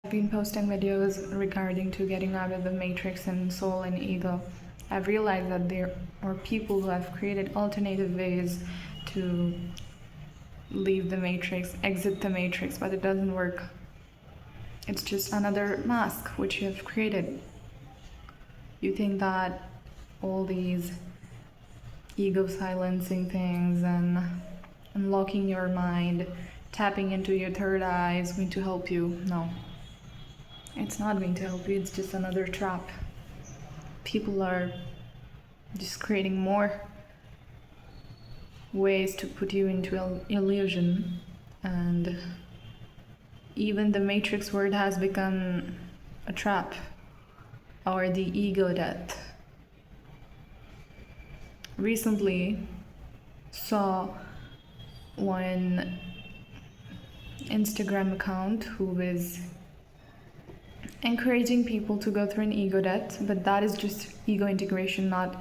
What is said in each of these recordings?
I've been posting videos regarding to getting out of the matrix and soul and ego. I've realized that there are people who have created alternative ways to leave the matrix, exit the matrix, but it doesn't work. It's just another mask which you have created. You think that all these ego silencing things and unlocking your mind, tapping into your third eye is going to help you. No. It's not going to help you, it's just another trap. People are just creating more ways to put you into illusion, and even the matrix word has become a trap, or the ego death. Recently saw one Instagram account who is encouraging people to go through an ego death, but that is just ego integration, not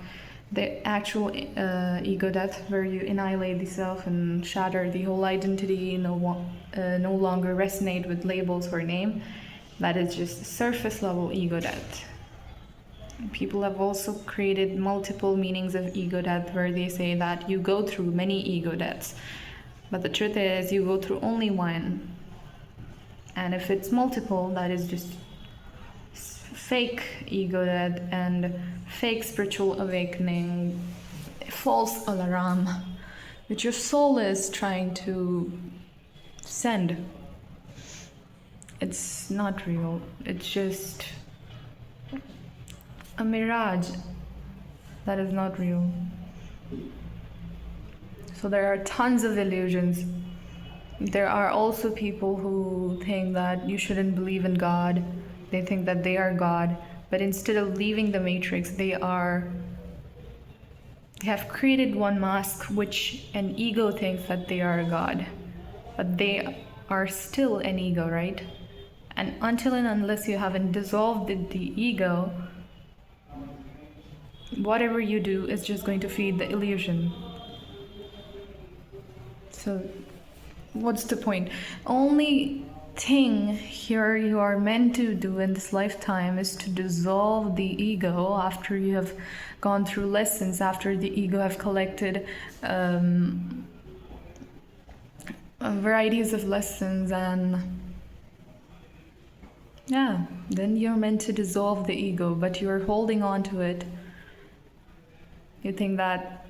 the actual ego death where you annihilate the self and shatter the whole identity, no longer resonate with labels or name. That is just surface level ego death. People have also created multiple meanings of ego death where they say that you go through many ego deaths, but the truth is you go through only one. And if it's multiple, that is just fake ego death and fake spiritual awakening, false alarm, which your soul is trying to send. It's not real. It's just a mirage that is not real. So there are tons of illusions. There are also people who think that you shouldn't believe in God. They think that they are God, but instead of leaving the matrix, they have created one mask which an ego thinks that they are a God, but they are still an ego, right? And until and unless you haven't dissolved the ego, whatever you do is just going to feed the illusion. So what's the point? Only thing here you are meant to do in this lifetime is to dissolve the ego after you have gone through lessons, after the ego have collected varieties of lessons, and then you're meant to dissolve the ego, but you're holding on to it. You think that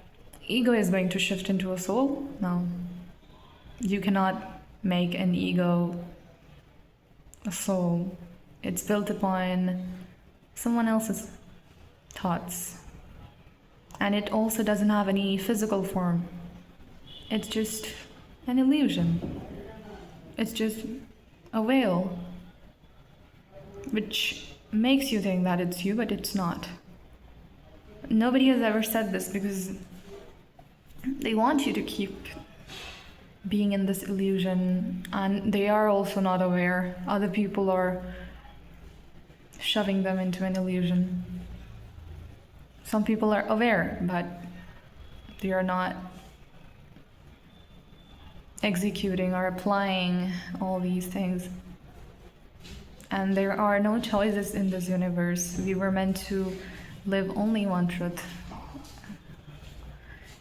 ego is going to shift into a soul? No. You cannot make an ego a soul. It's built upon someone else's thoughts. And it also doesn't have any physical form. It's just an illusion. It's just a veil, which makes you think that it's you, but it's not. Nobody has ever said this because they want you to keep being in this illusion, and they are also not aware. Other people are shoving them into an illusion. Some people are aware, but they are not executing or applying all these things. And there are no choices in this universe. We were meant to live only one truth.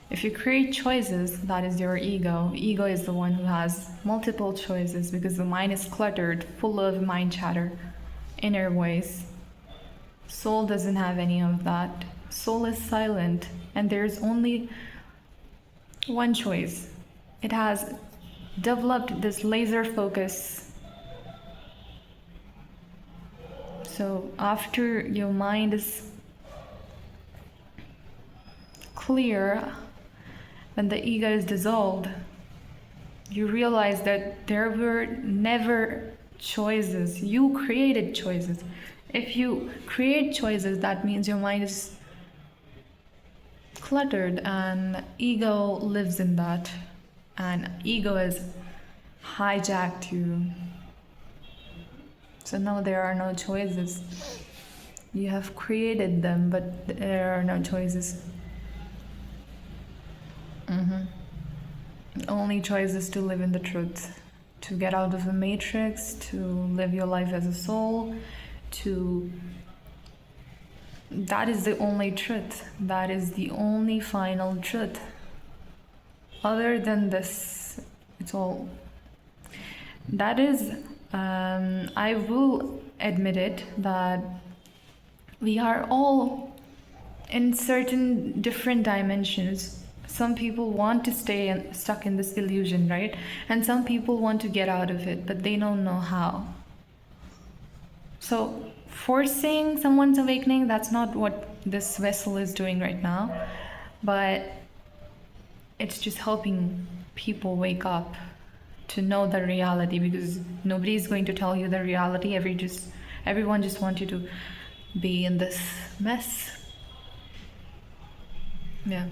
If you create choices, that is your ego. Ego is the one who has multiple choices because the mind is cluttered, full of mind chatter, inner voice. Soul doesn't have any of that. Soul is silent, and there's only one choice. It has developed this laser focus. So after your mind is clear, when the ego is dissolved, you realize that there were never choices. You created choices. If you create choices, that means your mind is cluttered, and ego lives in that. And ego has hijacked you. So now there are no choices. You have created them, but there are no choices. The only choice is to live in the truth, to get out of the matrix, to live your life as a soul, to that is the only truth. That is the only final truth. Other than this, it's all. That is, I will admit it, that we are all in certain different dimensions. Some people want to stay stuck in this illusion, right? And some people want to get out of it, but they don't know how. So forcing someone's awakening, that's not what this vessel is doing right now, but it's just helping people wake up to know the reality, because nobody is going to tell you the reality. Everyone just wants you to be in this mess. Yeah.